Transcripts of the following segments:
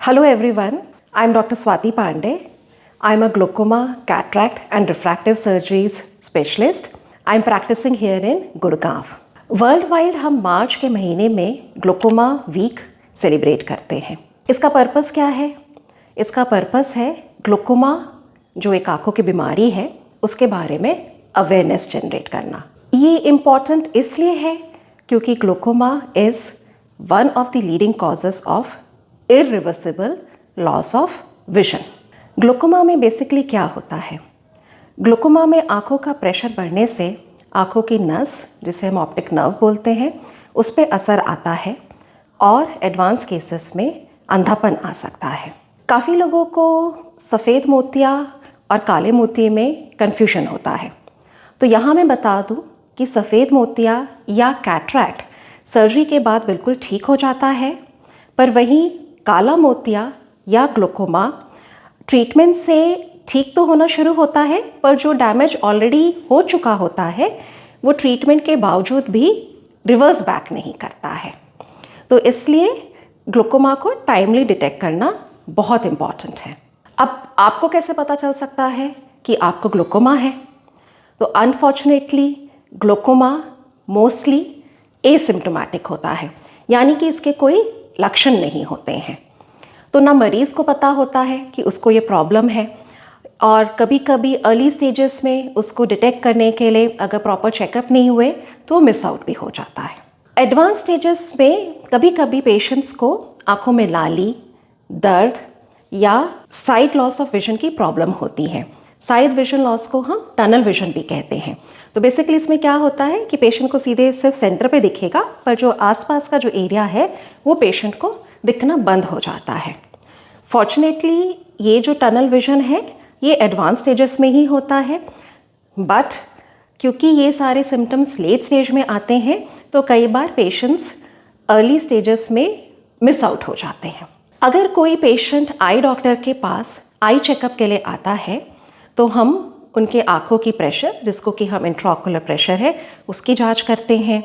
Hello everyone, I am Dr. Swati Pandey. I am a glaucoma, cataract and refractive surgeries specialist. I am practicing here in Gurgaon. World wide हम मार्च के महीने में glaucoma week celebrate करते हैं। इसका purpose क्या है? इसका पर्पस है ग्लोकोमा जो एक आँखों की बीमारी है उसके बारे में अवेयरनेस जनरेट करना। ये इम्पॉर्टेंट इसलिए है क्योंकि glaucoma is one of the leading causes of irreversible loss of vision. Glaucoma में बेसिकली क्या होता है? ग्लोकोमा में आँखों का प्रेशर बढ़ने से आँखों की नस, जिसे हम ऑप्टिक नर्व बोलते हैं, उस पर असर आता है और एडवांस केसेस में अंधापन आ सकता है। काफ़ी लोगों को सफ़ेद मोतिया और काले मोतिये में कन्फ्यूजन होता है। तो यहाँ मैं बता दूँ कि सफ़ेद मोतिया या कैटरैक्ट सर्जरी के बाद बिल्कुल ठीक हो जाता है, पर वहीं काला मोतिया या ग्लोकोमा ट्रीटमेंट से ठीक तो होना शुरू होता है, पर जो डैमेज ऑलरेडी हो चुका होता है वो ट्रीटमेंट के बावजूद भी रिवर्स बैक नहीं करता है। तो इसलिए ग्लोकोमा को टाइमली डिटेक्ट करना बहुत इम्पॉर्टेंट है। अब आपको कैसे पता चल सकता है कि आपको ग्लोकोमा है? तो अनफॉर्चुनेटली ग्लोकोमा मोस्टली एसिम्प्टोमेटिक होता है, यानी कि इसके कोई लक्षण नहीं होते हैं। तो ना मरीज़ को पता होता है कि उसको ये प्रॉब्लम है, और कभी कभी अर्ली स्टेजेस में उसको डिटेक्ट करने के लिए अगर प्रॉपर चेकअप नहीं हुए तो मिस आउट भी हो जाता है। एडवांस स्टेजेस में कभी कभी पेशेंट्स को आँखों में लाली, दर्द या साइट लॉस ऑफ विजन की प्रॉब्लम होती है। साइड विजन लॉस को हम टनल विजन भी कहते हैं। तो बेसिकली इसमें क्या होता है कि पेशेंट को सीधे सिर्फ सेंटर पे दिखेगा, पर जो आसपास का जो एरिया है वो पेशेंट को दिखना बंद हो जाता है। फॉर्चुनेटली ये जो टनल विजन है ये एडवांस स्टेजेस में ही होता है, बट क्योंकि ये सारे सिम्टम्स लेट स्टेज में आते हैं तो कई बार पेशेंट्स अर्ली स्टेजेस में मिस आउट हो जाते हैं। अगर कोई पेशेंट आई डॉक्टर के पास आई चेकअप के लिए आता है तो हम उनके आँखों की प्रेशर, जिसको कि हम इंट्राओकुलर प्रेशर है, उसकी जांच करते हैं।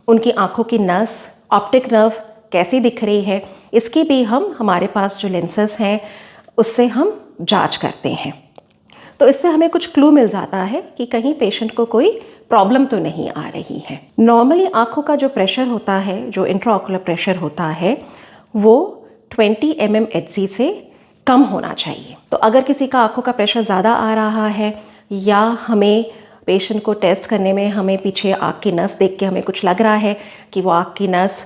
उनकी आँखों की नस, ऑप्टिक नर्व कैसी दिख रही है, इसकी भी हम हमारे पास जो लेंसेज हैं उससे हम जांच करते हैं। तो इससे हमें कुछ क्लू मिल जाता है कि कहीं पेशेंट को कोई प्रॉब्लम तो नहीं आ रही है। नॉर्मली आँखों का जो प्रेशर होता है, जो इंट्राओकुलर प्रेशर होता है, वो 20 mmHg से कम होना चाहिए। तो अगर किसी का आँखों का प्रेशर ज़्यादा आ रहा है या हमें पेशेंट को टेस्ट करने में हमें पीछे आँख की नस देख के हमें कुछ लग रहा है कि वो आँख की नस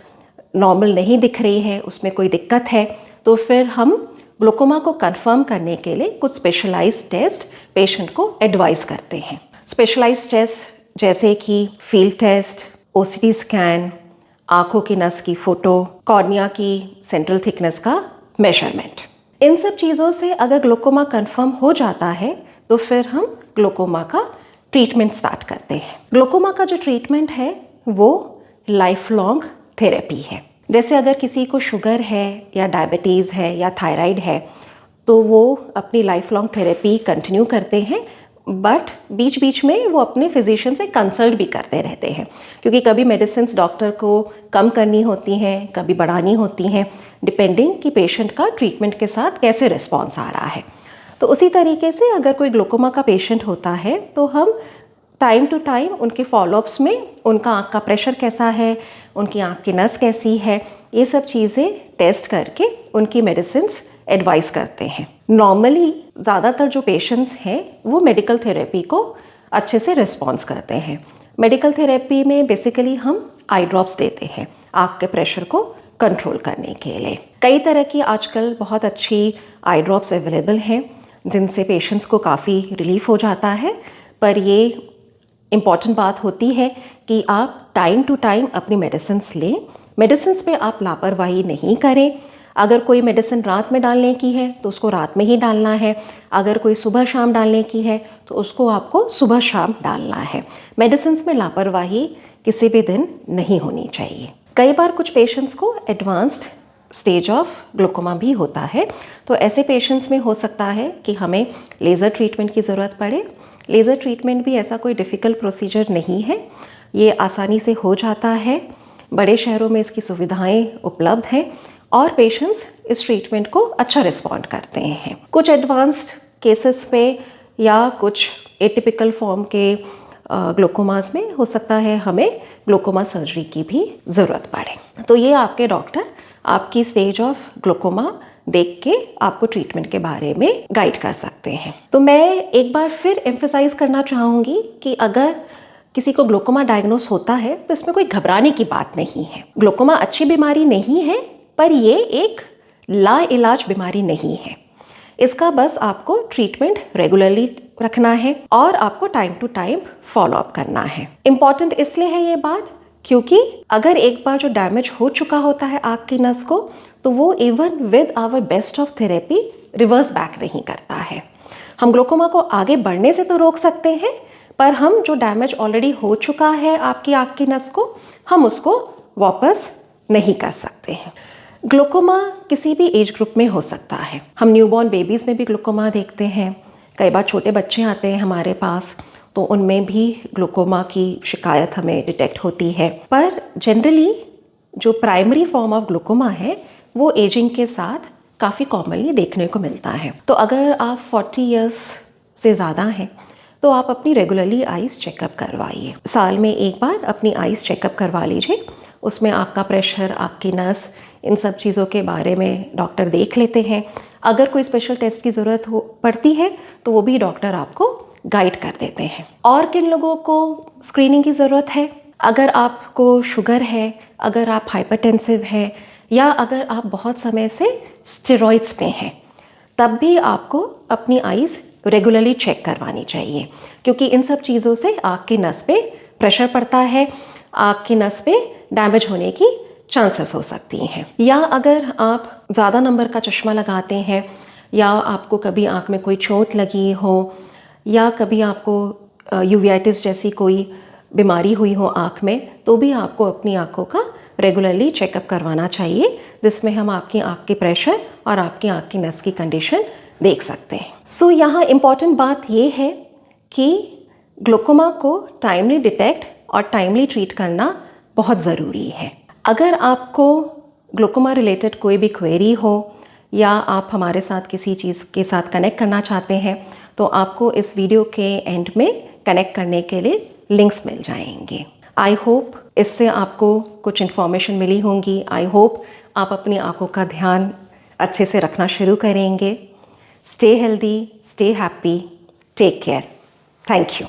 नॉर्मल नहीं दिख रही है, उसमें कोई दिक्कत है, तो फिर हम ग्लोकोमा को कंफर्म करने के लिए कुछ स्पेशलाइज्ड टेस्ट पेशेंट को एडवाइस करते हैं। स्पेशलाइज्ड टेस्ट जैसे कि फील्ड टेस्ट, ओसीटी स्कैन, आँखों की नस की फ़ोटो, कॉर्निया की सेंट्रल थिकनेस का मेजरमेंट। इन सब चीज़ों से अगर ग्लोकोमा कंफर्म हो जाता है तो फिर हम ग्लोकोमा का ट्रीटमेंट स्टार्ट करते हैं। ग्लोकोमा का जो ट्रीटमेंट है वो लाइफ लॉन्ग थेरेपी है। जैसे अगर किसी को शुगर है या डायबिटीज़ है या थायराइड है तो वो अपनी लाइफ लॉन्ग थेरेपी कंटिन्यू करते हैं, बट बीच बीच में वो अपने फिजिशियन से कंसल्ट भी करते रहते हैं, क्योंकि कभी मेडिसिन डॉक्टर को कम करनी होती हैं, कभी बढ़ानी होती हैं, डिपेंडिंग कि पेशेंट का ट्रीटमेंट के साथ कैसे रिस्पॉन्स आ रहा है। तो उसी तरीके से अगर कोई ग्लोकोमा का पेशेंट होता है तो हम टाइम टू टाइम उनके फॉलोअप्स में उनका आँख का प्रेशर कैसा है, उनकी आँख की नस कैसी है, ये सब चीज़ें टेस्ट करके उनकी मेडिसिन्स एडवाइस करते हैं। नॉर्मली ज़्यादातर जो पेशेंट्स हैं वो मेडिकल थेरेपी को अच्छे से रिस्पॉन्स करते हैं। मेडिकल थेरेपी में बेसिकली हम आई ड्रॉप्स देते हैं आँख के प्रेशर को कंट्रोल करने के लिए। कई तरह की आजकल बहुत अच्छी आई ड्रॉप्स अवेलेबल हैं जिनसे पेशेंट्स को काफ़ी रिलीफ हो जाता है, पर ये इम्पॉर्टेंट बात होती है कि आप टाइम टू टाइम अपनी मेडिसिन्स लें। मेडिसिन्स पे आप लापरवाही नहीं करें। अगर कोई मेडिसिन रात में डालने की है तो उसको रात में ही डालना है, अगर कोई सुबह शाम डालने की है तो उसको आपको सुबह शाम डालना है। मेडिसिन्स में लापरवाही किसी भी दिन नहीं होनी चाहिए। कई बार कुछ पेशेंट्स को एडवांस्ड स्टेज ऑफ ग्लोकोमा भी होता है, तो ऐसे पेशेंट्स में हो सकता है कि हमें लेज़र ट्रीटमेंट की ज़रूरत पड़े। लेज़र ट्रीटमेंट भी ऐसा कोई डिफ़िकल्ट प्रोसीजर नहीं है, ये आसानी से हो जाता है। बड़े शहरों में इसकी सुविधाएं उपलब्ध हैं और पेशेंट्स इस ट्रीटमेंट को अच्छा रिस्पॉन्ड करते हैं। कुछ एडवांस्ड केसेस में या कुछ एटिपिकल फॉर्म के ग्लोकोमास में हो सकता है हमें ग्लोकोमा सर्जरी की भी ज़रूरत पड़े। तो ये आपके डॉक्टर आपकी स्टेज ऑफ ग्लोकोमा देख के आपको ट्रीटमेंट के बारे में गाइड कर सकते हैं। तो मैं एक बार फिर एम्फेसाइज करना चाहूँगी कि अगर किसी को ग्लोकोमा डायग्नोस होता है तो इसमें कोई घबराने की बात नहीं है। ग्लोकोमा अच्छी बीमारी नहीं है, पर ये एक लाइलाज बीमारी नहीं है। इसका बस आपको ट्रीटमेंट रेगुलरली रखना है और आपको time to time follow up करना है। इम्पॉर्टेंट इसलिए है ये बात क्योंकि अगर एक बार जो डैमेज हो चुका होता है आँख की नस को, तो वो even with our best of therapy reverse back नहीं करता है। हम ग्लोकोमा को आगे बढ़ने से तो रोक सकते हैं, पर हम जो डैमेज ऑलरेडी हो चुका है आपकी आँख की नस को, हम उसको वापस नहीं कर सकते हैं। ग्लोकोमा किसी भी एज ग्रुप में हो सकता है। हम न्यूबॉर्न बेबीज़ में भी ग्लोकोमा देखते हैं। कई बार छोटे बच्चे आते हैं हमारे पास, तो उनमें भी ग्लोकोमा की शिकायत हमें डिटेक्ट होती है। पर जनरली जो प्राइमरी फॉर्म ऑफ ग्लोकोमा है वो एजिंग के साथ काफ़ी कॉमनली देखने को मिलता है। तो अगर आप 40 इयर्स से ज़्यादा हैं तो आप अपनी रेगुलरली आइज़ चेकअप करवाइए। साल में एक बार अपनी आइज़ चेकअप करवा लीजिए। उसमें आपका प्रेशर, आपकी नस, इन सब चीज़ों के बारे में डॉक्टर देख लेते हैं। अगर कोई स्पेशल टेस्ट की ज़रूरत पड़ती है तो वो भी डॉक्टर आपको गाइड कर देते हैं। और किन लोगों को स्क्रीनिंग की ज़रूरत है? अगर आपको शुगर है, अगर आप हाइपरटेंसिव हैं, या अगर आप बहुत समय से स्टेरॉइड्स पे हैं, तब भी आपको अपनी आइज़ रेगुलरली चेक करवानी चाहिए, क्योंकि इन सब चीज़ों से आँख की नस पे प्रेशर पड़ता है, आँख की नस पे डैमेज होने की चांसेस हो सकती हैं। या अगर आप ज़्यादा नंबर का चश्मा लगाते हैं, या आपको कभी आँख में कोई चोट लगी हो, या कभी आपको यूवियाटिस जैसी कोई बीमारी हुई हो आँख में, तो भी आपको अपनी आँखों का रेगुलरली चेकअप करवाना चाहिए, जिसमें हम आपकी आँख के प्रेशर और आपकी आँख की नस की कंडीशन देख सकते हैं। सो यहाँ इम्पॉर्टेंट बात ये है कि ग्लोकोमा को टाइमली डिटेक्ट और टाइमली ट्रीट करना बहुत ज़रूरी है। अगर आपको ग्लोकोमा रिलेटेड कोई भी क्वेरी हो या आप हमारे साथ किसी चीज़ के साथ कनेक्ट करना चाहते हैं, तो आपको इस वीडियो के एंड में कनेक्ट करने के लिए लिंक्स मिल जाएंगे। आई होप इससे आपको कुछ इन्फॉर्मेशन मिली होंगी। आई होप आप अपनी आँखों का ध्यान अच्छे से रखना शुरू करेंगे। Stay healthy, stay happy, take care. Thank you.